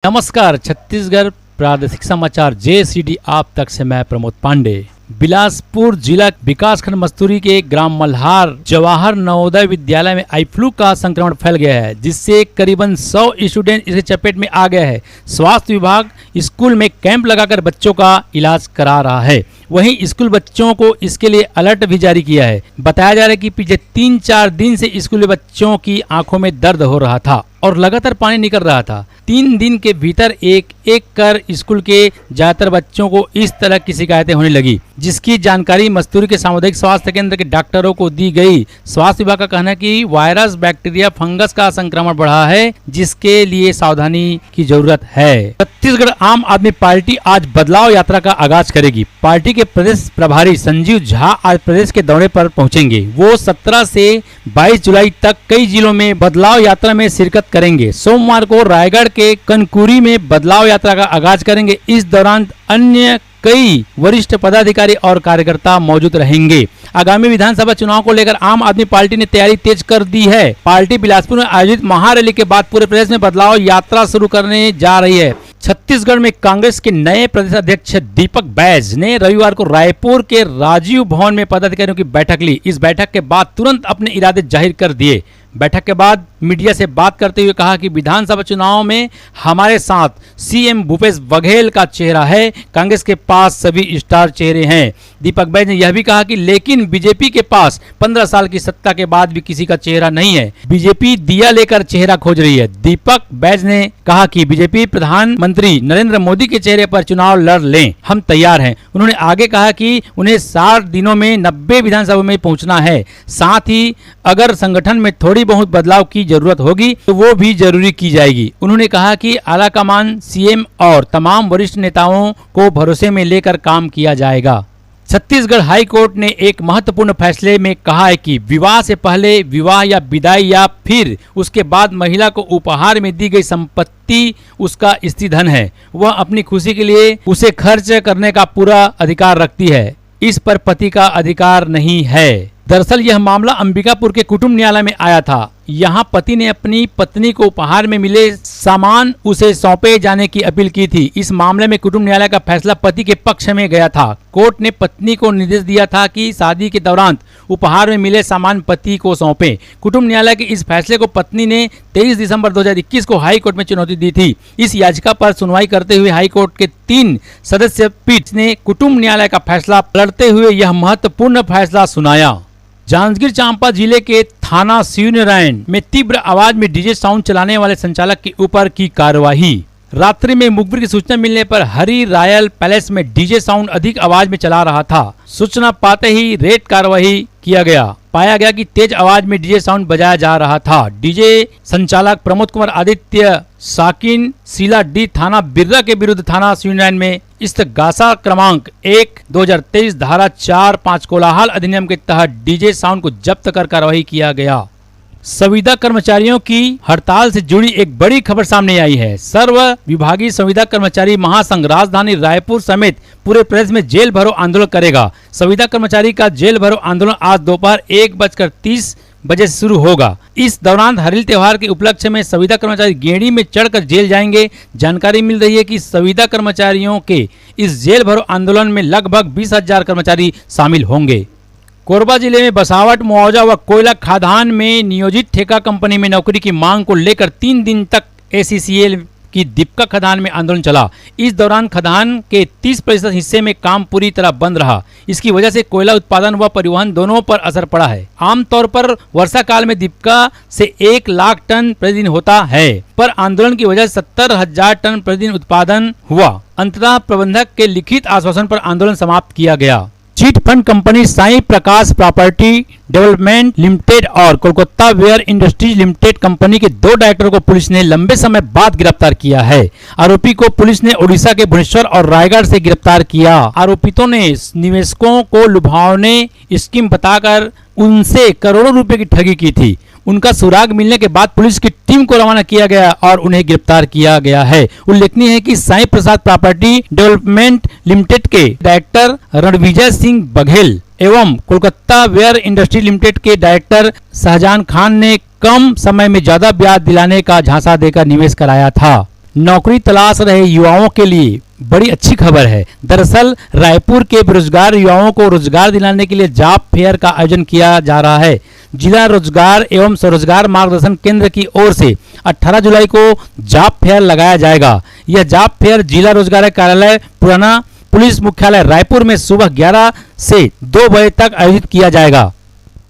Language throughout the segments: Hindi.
नमस्कार, छत्तीसगढ़ प्रादेशिक समाचार JCD आप तक से मैं प्रमोद पांडे। बिलासपुर जिला विकासखंड मस्तूरी के ग्राम मल्हार जवाहर नवोदय विद्यालय में आई फ्लू का संक्रमण फैल गया है, जिससे करीबन 100 स्टूडेंट इसके चपेट में आ गए हैं। स्वास्थ्य विभाग स्कूल में कैंप लगाकर बच्चों का इलाज करा रहा है। वहीं स्कूल बच्चों को इसके लिए अलर्ट भी जारी किया है। बताया जा रहा है कि पिछले 3-4 दिन से स्कूली बच्चों की आंखों में दर्द हो रहा था और लगातार पानी निकल रहा था। 3 दिन के भीतर एक एक कर स्कूल के ज्यादातर बच्चों को इस तरह की शिकायतें होने लगी, जिसकी जानकारी मस्तूरी के सामुदायिक स्वास्थ्य केंद्र के डॉक्टरों को दी गई। स्वास्थ्य विभाग का कहना है कि वायरस, बैक्टीरिया, फंगस का संक्रमण बढ़ा है, जिसके लिए सावधानी की जरूरत है। छत्तीसगढ़ आम आदमी पार्टी आज बदलाव यात्रा का आगाज करेगी। पार्टी के प्रदेश प्रभारी संजीव झा आज प्रदेश के दौरे पर पहुंचेंगे। वो 17 से 22 जुलाई तक कई जिलों में बदलाव यात्रा में शिरकत करेंगे। सोमवार को रायगढ़ के कनकुरी में बदलाव यात्रा का आगाज करेंगे। इस दौरान अन्य कई वरिष्ठ पदाधिकारी और कार्यकर्ता मौजूद रहेंगे। आगामी विधानसभा चुनाव को लेकर आम आदमी पार्टी ने तैयारी तेज कर दी है। पार्टी बिलासपुर में आयोजित महारैली के बाद पूरे प्रदेश में बदलाव यात्रा शुरू करने जा रही है। छत्तीसगढ़ में कांग्रेस के नए प्रदेश अध्यक्ष दीपक बैज ने रविवार को रायपुर के राजीव भवन में पदाधिकारियों की बैठक ली। इस बैठक के बाद तुरंत अपने इरादे जाहिर कर दिए। बैठक के बाद मीडिया से बात करते हुए कहा कि विधानसभा चुनाव में हमारे साथ सीएम भूपेश बघेल का चेहरा है। कांग्रेस के पास सभी स्टार चेहरे हैं। दीपक बैज ने यह भी कहा कि लेकिन बीजेपी के पास 15 साल की सत्ता के बाद भी किसी का चेहरा नहीं है। बीजेपी दिया लेकर चेहरा खोज रही है। दीपक बैज ने कहा कि बीजेपी प्रधानमंत्री नरेंद्र मोदी के चेहरे पर चुनाव लड़ लें, हम तैयार हैं। उन्होंने आगे कहा कि उन्हें 60 दिनों में 90 विधानसभा में पहुंचना है। साथ ही अगर संगठन में थोड़ी बहुत बदलाव की जरूरत होगी तो वो भी जरूरी की जाएगी। उन्होंने कहा कि आलाकमान, सीएम और तमाम वरिष्ठ नेताओं को भरोसे में लेकर काम किया जाएगा। छत्तीसगढ़ हाई कोर्ट ने एक महत्वपूर्ण फैसले में कहा है कि विवाह से पहले, विवाह या विदाई या फिर उसके बाद महिला को उपहार में दी गई संपत्ति उसका स्त्री धन है। वह अपनी खुशी के लिए उसे खर्च करने का पूरा अधिकार रखती है। इस पर पति का अधिकार नहीं है। दरअसल यह मामला अंबिकापुर के कुटुंब न्यायालय में आया था। यहाँ पति ने अपनी पत्नी को उपहार में मिले सामान उसे सौंपे जाने की अपील की थी। इस मामले में कुटुंब न्यायालय का फैसला पति के पक्ष में गया था। कोर्ट ने पत्नी को निर्देश दिया था कि शादी के दौरान उपहार में मिले सामान पति को सौंपे। कुटुंब न्यायालय के इस फैसले को पत्नी ने 23 दिसंबर 2021 को हाई कोर्ट में चुनौती दी थी। इस याचिका पर सुनवाई करते हुए हाई कोर्ट के 3 सदस्य पीठ ने कुटुंब न्यायालय का फैसला पलटते हुए यह महत्वपूर्ण फैसला सुनाया। जांजगीर चांपा जिले के थाना शिवनारायण में तीव्र आवाज में डीजे साउंड चलाने वाले संचालक के ऊपर की कार्यवाही। रात्रि में मुखबिर की सूचना मिलने पर हरी रॉयल पैलेस में डीजे साउंड अधिक आवाज में चला रहा था। सूचना पाते ही रेड कार्रवाई किया गया। पाया गया कि तेज आवाज में डीजे साउंड बजाया जा रहा था। डीजे संचालक प्रमोद कुमार आदित्य साकिन शीला डी थाना बिर्रा के विरुद्ध थाना शिवनारायण में इस्तगासा क्रमांक 1/2023 धारा 4-5 कोलाहल अधिनियम के तहत डीजे साउंड को जब्त कर कार्रवाई किया गया। संविदा कर्मचारियों की हड़ताल से जुड़ी एक बड़ी खबर सामने आई है। सर्व विभागीय संविदा कर्मचारी महासंघ राजधानी रायपुर समेत पूरे प्रदेश में जेल भरो आंदोलन करेगा। संविदा कर्मचारी का जेल भरो आंदोलन आज दोपहर 1:30 बजे से शुरू होगा। इस दौरान हरिल त्योहार के उपलक्ष्य में संविदा कर्मचारी गेड़ी में चढ़कर जेल जाएंगे। जानकारी मिल रही है कि संविदा कर्मचारियों के इस जेल भरो आंदोलन में लगभग 20,000 कर्मचारी शामिल होंगे। कोरबा जिले में बसावट, मुआवजा व कोयला खादान में नियोजित ठेका कंपनी में नौकरी की मांग को लेकर 3 दिन तक ACCL की दीपका खदान में आंदोलन चला। इस दौरान खदान के 30% हिस्से में काम पूरी तरह बंद रहा। इसकी वजह से कोयला उत्पादन व परिवहन दोनों पर असर पड़ा है। आमतौर पर वर्षा काल में दीपका से 1 लाख टन प्रतिदिन होता है, पर आंदोलन की वजह से 70,000 टन प्रतिदिन उत्पादन हुआ। अंततः प्रबंधक के लिखित आश्वासन पर आंदोलन समाप्त किया गया। Chit fund company Sai Prakash property development limited और Kolkata ware industries limited company के 2 डायरेक्टरों को पुलिस ने लंबे समय बाद गिरफ्तार किया है। आरोपी को पुलिस ने ओडिशा के भुवनेश्वर और रायगढ़ से गिरफ्तार किया। आरोपितों ने निवेशकों को लुभावने स्कीम बताकर उनसे करोड़ों रुपए की ठगी की थी। उनका सुराग मिलने के बाद पुलिस की टीम को रवाना किया गया और उन्हें गिरफ्तार किया गया है। उल्लेखनीय है कि साई प्रसाद प्रॉपर्टी डेवलपमेंट लिमिटेड के डायरेक्टर रणविजय सिंह बघेल एवं कोलकाता वेयर इंडस्ट्री लिमिटेड के डायरेक्टर शाहजहां खान ने कम समय में ज्यादा ब्याज दिलाने का झांसा देकर निवेश कराया था। नौकरी तलाश रहे युवाओं के लिए बड़ी अच्छी खबर है। दरअसल रायपुर के बेरोजगार युवाओं को रोजगार दिलाने के लिए जॉब फेयर का आयोजन किया जा रहा है। जिला रोजगार एवं स्वरोजगार मार्गदर्शन केंद्र की ओर से 18 जुलाई को जॉब फेयर लगाया जाएगा। यह जॉब फेयर जिला रोजगार कार्यालय पुराना पुलिस मुख्यालय रायपुर में सुबह 11 से 2 बजे तक आयोजित किया जाएगा।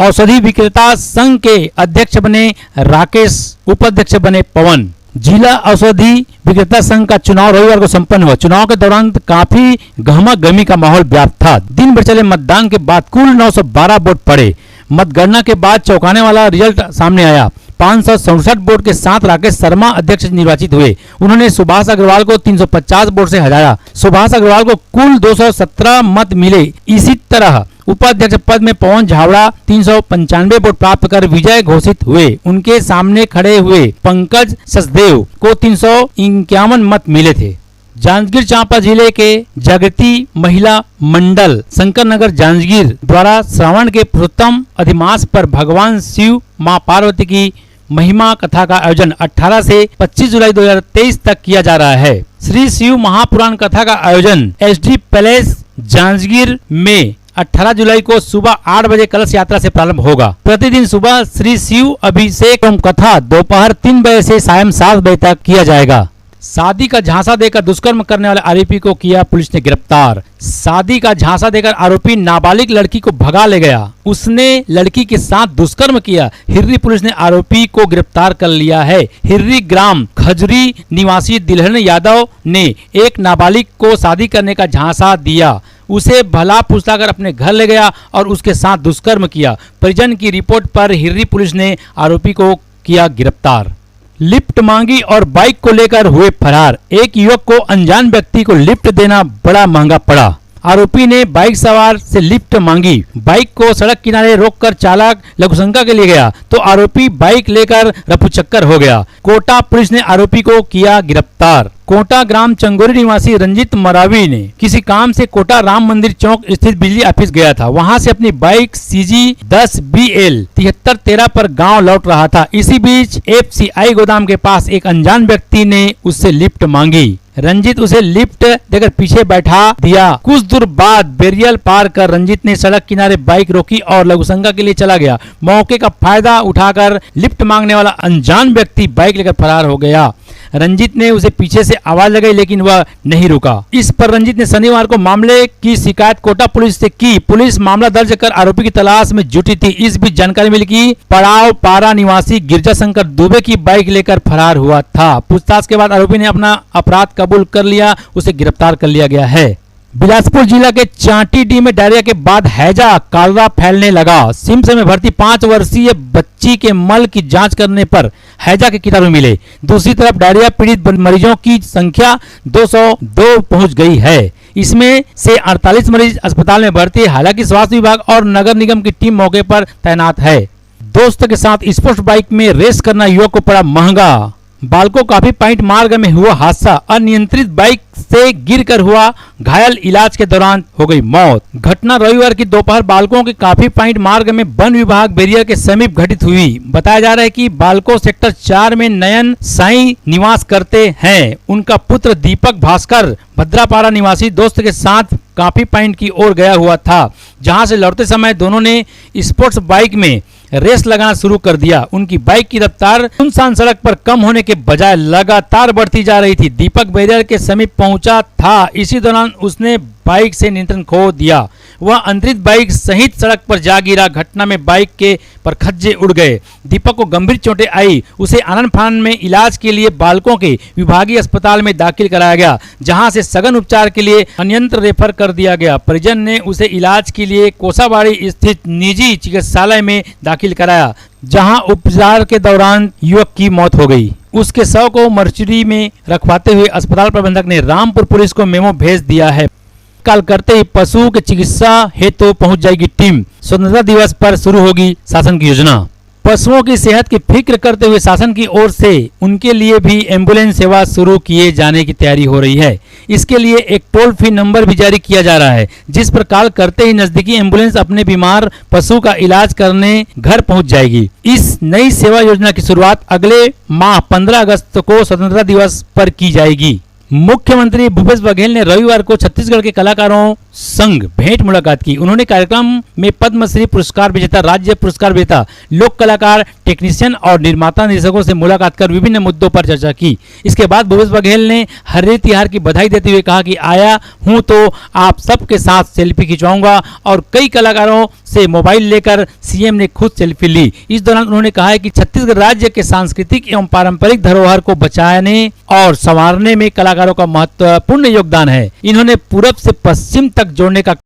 औषधि विक्रेता संघ के अध्यक्ष बने राकेश, उपाध्यक्ष बने पवन। जिला औषधि विक्रेता संघ का चुनाव रविवार को संपन्न हुआ। चुनाव के दौरान काफी गहमा गहमी का माहौल व्याप्त था। दिन भर चले मतदान के बाद कुल 912 वोट पड़े। मतगणना के बाद चौंकाने वाला रिजल्ट सामने आया। 567 वोट के साथ राकेश शर्मा अध्यक्ष निर्वाचित हुए। उन्होंने सुभाष अग्रवाल को 350 वोट से हराया। सुभाष अग्रवाल को कुल 217 मत मिले। इसी तरह उपाध्यक्ष पद में पवन झावड़ा 395 वोट प्राप्त कर विजय घोषित हुए। उनके सामने खड़े हुए पंकज सचदेव को 351 मत मिले थे। जांजगीर चांपा जिले के जागृति महिला मंडल शंकर नगर जांजगीर द्वारा श्रावण के पुरुषोत्तम अधिमास पर भगवान शिव मां पार्वती की महिमा कथा का आयोजन 18 से 25 जुलाई 2023 तक किया जा रहा है। श्री शिव महापुराण कथा का आयोजन SD पैलेस जांजगीर में 18 जुलाई को सुबह 8 बजे कलश यात्रा से प्रारंभ होगा। प्रतिदिन सुबह श्री शिव अभिषेक एवं कथा दोपहर 3 बजे से सायं 7 बजे तक किया जाएगा। शादी का झांसा देकर दुष्कर्म करने वाले आरोपी को किया पुलिस ने गिरफ्तार। शादी का झांसा देकर आरोपी नाबालिग लड़की को भगा ले गया। उसने लड़की के साथ दुष्कर्म किया। हिर्री पुलिस ने आरोपी को गिरफ्तार कर लिया है। हिर्री ग्राम खजरी निवासी दिलहन यादव ने एक नाबालिग को शादी करने का झांसा दिया। उसे भला फुसलाकर अपने घर ले गया और उसके साथ दुष्कर्म किया। परिजन की रिपोर्ट पर हिर्री पुलिस ने आरोपी को किया गिरफ्तार। लिफ्ट मांगी और बाइक को लेकर हुए फरार। एक युवक को अनजान व्यक्ति को लिफ्ट देना बड़ा महंगा पड़ा। आरोपी ने बाइक सवार से लिफ्ट मांगी। बाइक को सड़क किनारे रोककर चालक लघुशंका के लिए गया तो आरोपी बाइक लेकर रफूचक्कर हो गया। कोटा पुलिस ने आरोपी को किया गिरफ्तार। कोटा ग्राम चंगोरी निवासी रंजित मरावी ने किसी काम से कोटा राम मंदिर चौक स्थित बिजली ऑफिस गया था। वहां से अपनी बाइक CG 10BL 7313 पर गांव लौट रहा था। इसी बीच FCI गोदाम के पास एक अनजान व्यक्ति ने उससे लिफ्ट मांगी। रंजित उसे लिफ्ट देकर पीछे बैठा दिया। कुछ दूर बाद बेरियल पार कर रंजित ने सड़क किनारे बाइक रोकी और लघुशंका के लिए चला गया। मौके का फायदा उठाकर लिफ्ट मांगने वाला अनजान व्यक्ति बाइक लेकर फरार हो गया। रंजित ने उसे पीछे से आवाज लगाई लेकिन वह नहीं रुका। इस पर रंजित ने शनिवार को मामले की शिकायत कोटा पुलिस से की। पुलिस मामला दर्ज कर आरोपी की तलाश में जुटी थी। इस बीच जानकारी मिली कि पड़ाव पारा निवासी गिरजा शंकर दुबे की बाइक लेकर फरार हुआ था। पूछताछ के बाद आरोपी ने अपना अपराध कबूल कर लिया। उसे गिरफ्तार कर लिया गया है। बिलासपुर जिला के चांटीडीह में डायरिया के बाद हैजा कालरा फैलने लगा। सिम्स में भर्ती 5 वर्षीय बच्ची के मल की जांच करने पर हैजा के कीटाणु मिले। दूसरी तरफ डायरिया पीड़ित मरीजों की संख्या 202 पहुंच गई है। इसमें से 48 मरीज अस्पताल में भर्ती है। हालांकि स्वास्थ्य विभाग और नगर निगम की टीम मौके पर तैनात है। दोस्त के साथ स्पोर्ट्स बाइक में रेस करना युवक को पड़ा महंगा। बालको काफी पॉइंट मार्ग में हुआ हादसा। अनियंत्रित बाइक से गिरकर हुआ घायल। इलाज के दौरान हो गई मौत। घटना रविवार की दोपहर बालकों के काफी पॉइंट मार्ग में वन विभाग बैरियर के समीप घटित हुई। बताया जा रहा है कि बालको सेक्टर 4 में नयन साई निवास करते हैं। उनका पुत्र दीपक भास्कर भद्रापारा निवासी दोस्त के साथ काफी पॉइंट की ओर गया हुआ था, जहां से लौटते समय दोनों ने स्पोर्ट्स बाइक में रेस लगाना शुरू कर दिया। उनकी बाइक की रफ्तार सुनसान सड़क पर कम होने के बजाय लगातार बढ़ती जा रही थी। दीपक बैरियर के समीप पहुंचा था। इसी दौरान उसने बाइक से नियंत्रण खो दिया। वह अंतरित बाइक सहित सड़क पर जा गिरा। घटना में बाइक के परखच्चे उड़ गए। दीपक को गंभीर चोटें आई। उसे आनंद फानन में इलाज के लिए बालकों के विभागीय अस्पताल में दाखिल कराया गया, जहां से सघन उपचार के लिए अन्यंत्र रेफर कर दिया गया। परिजन ने उसे इलाज के लिए कोसाबाड़ी स्थित निजी चिकित्सालय में दाखिल कराया, जहां उपचार के दौरान युवक की मौत हो गई। उसके शव को मर्चुरी में रखवाते हुए अस्पताल प्रबंधक ने रामपुर पुलिस को मेमो भेज दिया है। काल करते ही पशु के चिकित्सा हेतु पहुंच जाएगी टीम। स्वतंत्रता दिवस पर शुरू होगी शासन की योजना। पशुओं की सेहत की फिक्र करते हुए शासन की ओर से उनके लिए भी एम्बुलेंस सेवा शुरू किए जाने की तैयारी हो रही है। इसके लिए एक टोल फ्री नंबर भी जारी किया जा रहा है, जिस पर कॉल करते ही नजदीकी एम्बुलेंस अपने बीमार पशु का इलाज करने घर पहुंच जाएगी। इस नई सेवा योजना की शुरुआत अगले माह 15 अगस्त को स्वतंत्रता दिवस पर की जाएगी। मुख्यमंत्री भूपेश बघेल ने रविवार को छत्तीसगढ़ के कलाकारों संग भेंट मुलाकात की। उन्होंने कार्यक्रम में पद्मश्री पुरस्कार विजेता, राज्य पुरस्कार विजेता, लोक कलाकार, टेक्नीशियन और निर्माता निर्देशकों से मुलाकात कर विभिन्न मुद्दों पर चर्चा की। इसके बाद भूपेश बघेल ने हर्री तिहार की बधाई देते हुए कहा कि आया हूं तो आप सबके साथ सेल्फी खिंचवाऊंगा और कई कलाकारों से मोबाइल लेकर सीएम ने खुद सेल्फी ली। इस दौरान उन्होंने कहा है कि छत्तीसगढ़ राज्य के सांस्कृतिक एवं पारंपरिक धरोहर को बचाने और संवारने में कलाकारों का महत्वपूर्ण योगदान है। इन्होंने पूरब से पश्चिम तक जोड़ने का